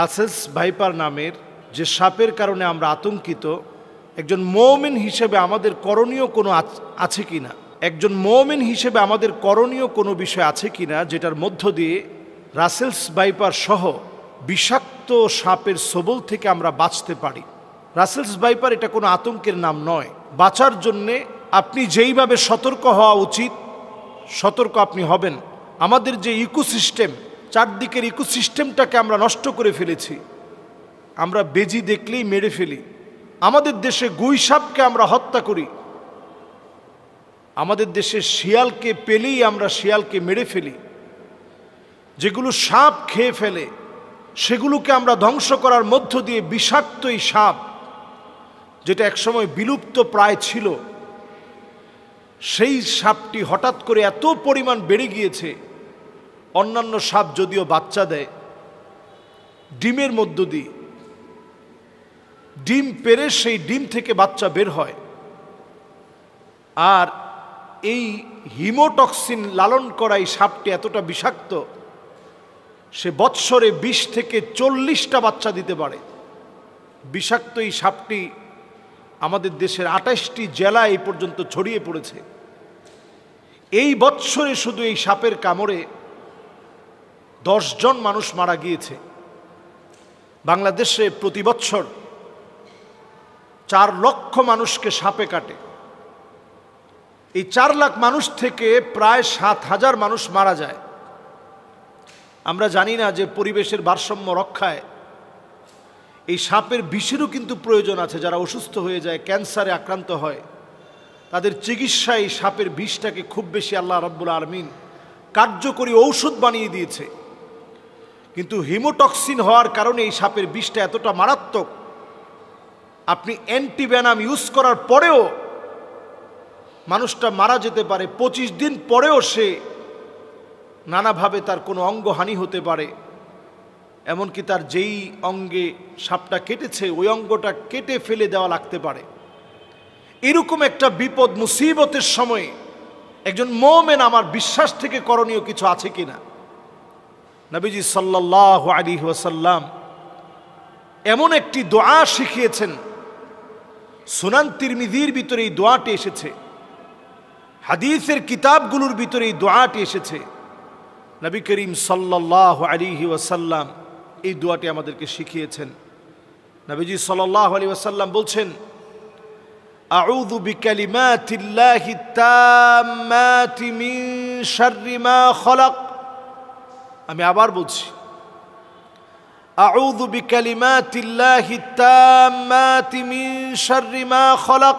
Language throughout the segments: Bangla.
রাসেলস ভাইপার নামের যে সাপের কারণে আমরা আতঙ্কিত, একজন মুমিন হিসেবে আমাদের করণীয় কোনো আছে কিনা, একজন মুমিন হিসেবে আমাদের করণীয় কোনো বিষয় আছে কিনা যেটার মধ্য দিয়ে রাসেলস ভাইপার সহ বিষাক্ত সাপের ছোবল থেকে আমরা বাঁচতে পারি। রাসেলস ভাইপার এটা কোনো আতঙ্কের নাম নয়। বাঁচার জন্যে আপনি যেইভাবে সতর্ক হওয়া উচিত সতর্ক আপনি হবেন। আমাদের যে ইকোসিস্টেম, চারদিকের ইকোসিস্টেমটাকে আমরা নষ্ট করে ফেলেছি। আমরা বেজি দেখলেই মেরে ফেলি। আমাদের দেশে গুই সাপকে আমরা হত্যা করি। আমাদের দেশে শিয়ালকে পেলেই আমরা শিয়ালকে মেরে ফেলি। যেগুলো সাপ খেয়ে ফেলে সেগুলোকে আমরা ধ্বংস করার মধ্য দিয়ে বিষাক্ত এই সাপ, যেটা একসময় বিলুপ্ত প্রায় ছিল, সেই সাপটি হঠাৎ করে এত পরিমাণ বেড়ে গিয়েছে। অন্যান্য সাপ যদিও বাচ্চা দেয় ডিমের মধ্য দিয়ে, ডিম পেড়ে সেই ডিম থেকে বাচ্চা বের হয়, আর এই হিমোটক্সিন লালন করা এই সাপটি এতটা বিষাক্ত, সে বৎসরে 20 থেকে 40টা বাচ্চা দিতে পারে। বিষাক্ত এই সাপটি আমাদের দেশের 28টি জেলায় এই পর্যন্ত ছড়িয়ে পড়েছে। এই বৎসরে শুধু এই সাপের কামড়ে 10 জন মানুষ মারা গিয়েছে। বাংলাদেশে প্রতি বছর 4 লক্ষ মানুষকে সাপে কাটে। এই 4 লাখ মানুষ থেকে প্রায় 7,000 মানুষ মারা যায়। আমরা জানি না যে পরিবেশের ভারসাম্য রক্ষায় এই সাপের বিষেরও কিন্তু প্রয়োজন আছে। যারা অসুস্থ হয়ে যায়, ক্যান্সারে আক্রান্ত হয়, তাদের চিকিৎসায় এই সাপের বিষটাকে খুব বেশি আল্লাহ রাব্বুল আলামিন কার্যকরী ঔষধ বানিয়ে দিয়েছে। কিন্তু হিমোটক্সিন হওয়ার কারণে এই সাপের বিষটা এতটা মারাত্মক, আপনি অ্যান্টিভেনাম ইউজ করার পরেও মানুষটা মারা যেতে পারে। 25 দিন পরেও সে নানাভাবে তার কোনো অঙ্গহানি হতে পারে। এমনকি তার যেই অঙ্গে সাপটা কেটেছে ওই অঙ্গটা কেটে ফেলে দেওয়া লাগতে পারে। এরকম একটা বিপদ মুসিবতের সময় একজন মুমিন আমার বিশ্বাস থেকে করণীয় কিছু আছে কিনা। নবীজি সাল্লাল্লাহু আলাইহি ওয়াসাল্লাম এমন একটি দোয়া শিখিয়েছেন, সুনান তিরমিজির ভিতরে এই দোয়াটি এসেছে, হাদিসের কিতাবগুলোর ভিতরে এই দোয়াটি এসেছে। নবী করিম সাল্লাল্লাহু আলাইহি ওয়াসাল্লাম এই দোয়াটি আমাদেরকে শিখিয়েছেন। নবীজি সাল্লাল্লাহু আলাইহি ওয়াসাল্লাম বলছেন, আউযু বিকালিমাতিল্লাহি তাম্মাতি মিন শাররি মা খলাক। আমি আবার বলছি, আউযু বিকালিমাতিল্লাহি তাম্মাতি মিন শাররি মা খলাক।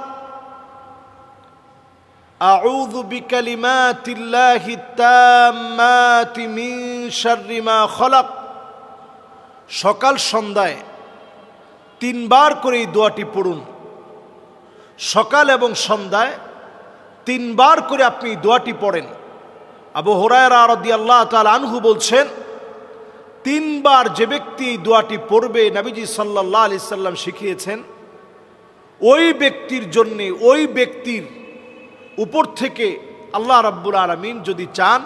আউযু বিকালিমাতিল্লাহি তাম্মাতি মিন শাররি মা খলাক। সকাল সন্ধ্যায় 3 বার করে এই দোয়াটি পড়ুন। সকাল এবং সন্ধ্যায় 3 বার করে আপনি এই দোয়াটি পড়েন। আবু হুরায়রা রাদিয়াল্লাহু তাআলা আনহু বলছেন, 3 বার যে ব্যক্তি এই দোয়াটি পড়বে, নবীজি সাল্লাল্লাহু আলাইহি সাল্লাম শিখিয়েছেন, ওই ব্যক্তির জন্যে, ওই ব্যক্তির উপর থেকে আল্লাহ রাব্বুল আলামিন যদি চান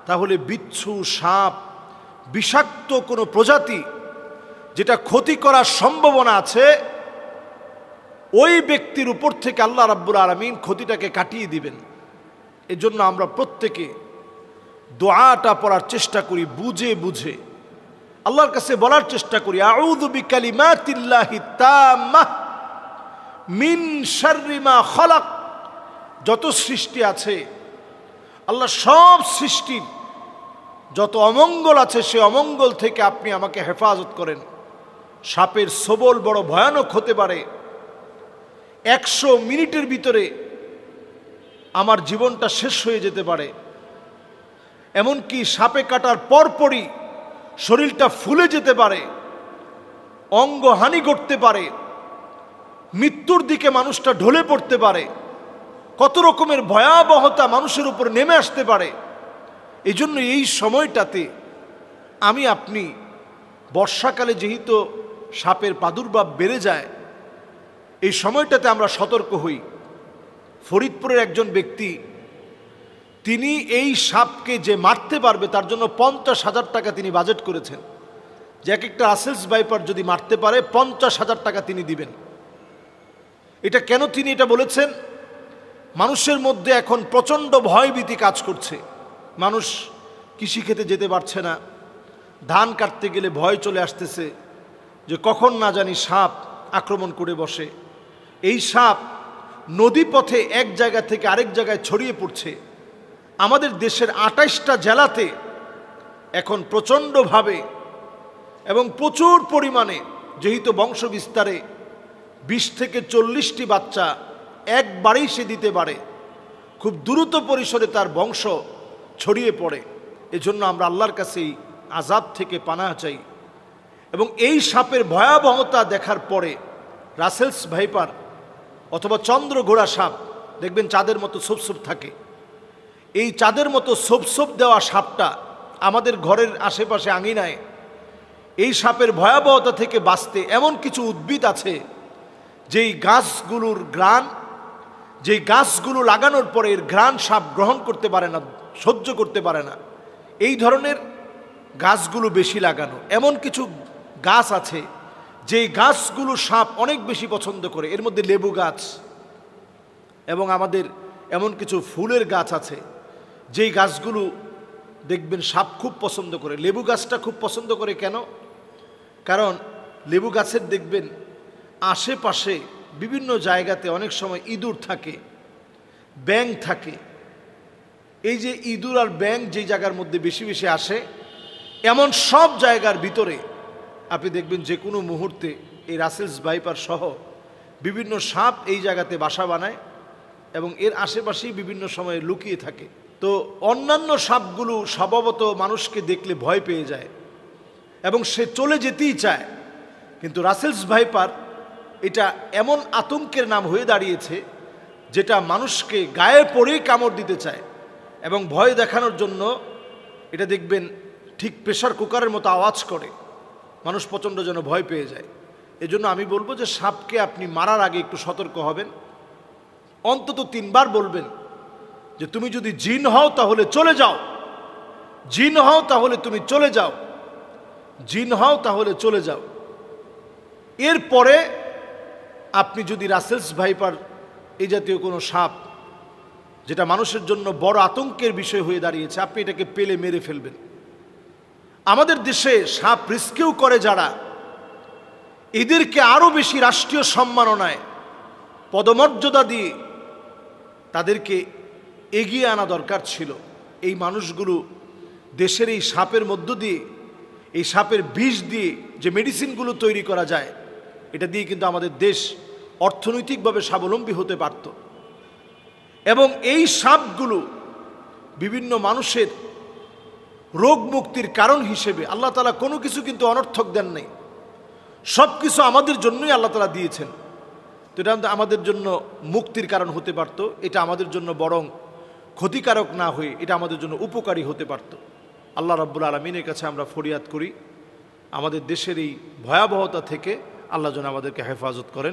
তাহলে বিচ্ছু, সাপ, বিষাক্ত কোনো প্রজাতি যেটা ক্ষতি করার সম্ভাবনা আছে, ওই ব্যক্তির উপর থেকে আল্লাহ রাব্বুল আলামিন ক্ষতিটাকে কাটিয়ে দিবেন। এজন্য আমরা প্রত্যেকে দোয়াটা পড়ার চেষ্টা করি, বুঝে বুঝে আল্লাহর কাছে বলার চেষ্টা করি, আউযু বিকালিমাতিল্লাহি তাম্মাহ মিন শাররি মা খলাক। যত সৃষ্টি আছে, আল্লাহ সব সৃষ্টির যত অমঙ্গল আছে সে অমঙ্গল থেকে আপনি আমাকে হেফাজত করেন। সাপের ছোবল বড় ভয়ানক হতে পারে। 100 মিনিটের ভিতরে আমার জীবনটা শেষ হয়ে যেতে পারে। এমনকি সাপে কাটার পরপরই শরীরটা ফুলে যেতে পারে, অঙ্গহানি ঘটতে পারে, মৃত্যুর দিকে মানুষটা ঢলে পড়তে পারে, কত রকমের ভয়াবহতা মানুষের উপর নেমে আসতে পারে। এই জন্য এই সময়টাতে আমি আপনি, বর্ষাকালে যেহেতু সাপের প্রাদুর্ভাব বেড়ে যায়, এই সময়টাতে আমরা সতর্ক হই। ফরিদপুরের একজন ব্যক্তি, তিনি এই সাপকে যে মারতে পারবে তার জন্য 50,000 টাকা তিনি বাজেট করেছেন। যে এক একটা রাসেলস ভাইপার যদি মারতে পারে 50,000 টাকা তিনি দিবেন। এটা কেন তিনি এটা বলেছেন? মানুষের মধ্যে এখন প্রচণ্ড ভয়ভীতি কাজ করছে। মানুষ কৃষিক্ষেতে যেতে পারছে না, ধান কাটতে গেলে ভয় চলে আসতেছে যে কখন না জানি সাপ আক্রমণ করে বসে। এই সাপ নদী পথে এক জায়গা থেকে আরেক জায়গায় ছড়িয়ে পড়ছে। আমাদের দেশের 28টা জেলাতে এখন প্রচণ্ডভাবে এবং প্রচুর পরিমাণে, যেহেতু বংশ বিস্তারে 20 থেকে 40টি বাচ্চা একবারেই সে দিতে পারে, খুব দ্রুত পরিসরে তার বংশ ছড়িয়ে পড়ে। এজন্য আমরা আল্লাহর কাছে এই আযাব থেকে পানাহ চাই। এবং এই সাপের ভয়াবহতা দেখার পরে রাসেলস ভাইপার অথবা চন্দ্রঘোড়া সাপ, দেখবেন চাঁদের মতো ছোপ ছোপ থাকে, এই চাঁদের মতো ছোপ ছোপ দেওয়া সাপটা আমাদের ঘরের আশেপাশে আঙিনায়, এই সাপের ভয়াবহতা থেকে বাঁচতে এমন কিছু উদ্ভিদ আছে যেই গাছগুলোর ঘ্রাণ, যেই গাছগুলো লাগানোর পরে এর ঘ্রাণ সাপ গ্রহণ করতে পারে না, সহ্য করতে পারে না। এই ধরনের গাছগুলো বেশি লাগানো। এমন কিছু গাছ আছে যেই গাছগুলো সাপ অনেক বেশি পছন্দ করে। এর মধ্যে লেবু গাছ এবং আমাদের এমন কিছু ফুলের গাছ আছে যেই গাছগুলো দেখবেন সাপ খুব পছন্দ করে। লেবু গাছটা খুব পছন্দ করে কেন? কারণ লেবু গাছের দেখবেন আশেপাশে বিভিন্ন জায়গাতে অনেক সময় ইঁদুর থাকে, ব্যাঙ থাকে। এই যে ইঁদুর আর ব্যাঙ যেই জায়গার মধ্যে বেশি বেশি আসে, এমন সব জায়গার ভিতরে আপনি দেখবেন যে কোনো মুহূর্তে এই রাসেলস ভাইপার সহ বিভিন্ন সাপ এই জায়গাতে বাসা বানায় এবং এর আশেপাশেই বিভিন্ন সময়ে লুকিয়ে থাকে। তো অন্যান্য সাপগুলো স্বভাবত মানুষকে দেখলে ভয় পেয়ে যায় এবং সে চলে যেতেই চায়, কিন্তু রাসেলস ভাইপার এটা এমন আতঙ্কের নাম হয়ে দাঁড়িয়েছে যেটা মানুষকে গায়ে পড়েই কামড় দিতে চায় এবং ভয় দেখানোর জন্য এটা দেখবেন ঠিক প্রেসার কুকারের মতো আওয়াজ করে, মানুষ প্রচণ্ড যেন ভয় পেয়ে যায়। এজন্য আমি বলবো যে সাপকে আপনি মারার আগে একটু সতর্ক হবেন। অন্তত 3 বার বলবেন যে তুমি যদি জিন হও তাহলে চলে যাও, জিন হও তাহলে তুমি চলে যাও, জিন হও তাহলে চলে যাও। এরপরে আপনি যদি রাসেলস ভাইপার এই জাতীয় কোনো সাপ, যেটা মানুষের জন্য বড় আতঙ্কের বিষয় হয়ে দাঁড়িয়েছে, আপনি এটাকে পেলে মেরে ফেলবেন। আমাদের দেশে সাপ রিস্কিউ করে যারা, এদেরকে আরও বেশি রাষ্ট্রীয় সম্মাননায় পদমর্যাদা দিয়ে তাদেরকে এগিয়ে আনা দরকার ছিল। এই মানুষগুলো দেশের এই সাপের মধ্য দিয়ে, এই সাপের বিষ দিয়ে যে মেডিসিনগুলো তৈরি করা যায়, এটা দিয়ে কিন্তু আমাদের দেশ অর্থনৈতিকভাবে স্বাবলম্বী হতে পারত। এবং এই সাপগুলো বিভিন্ন মানুষের রোগ মুক্তির কারণ হিসেবে আল্লাহ তাআলা কোনো কিছু কিন্তু অনর্থক দেন নাই, সব কিছু আমাদের জন্যই আল্লাহ তাআলা দিয়েছেন। তো এটা আমাদের জন্য মুক্তির কারণ হতে পারত, এটা আমাদের জন্য বরং ক্ষতিকারক না হয়ে এটা আমাদের জন্য উপকারী হতে পারত। আল্লাহ রাব্বুল আলামিনের কাছে আমরা ফরিয়াদ করি আমাদের দেশের এই ভয়াবহতা থেকে আল্লাহ যেন আমাদেরকে হেফাজত করেন।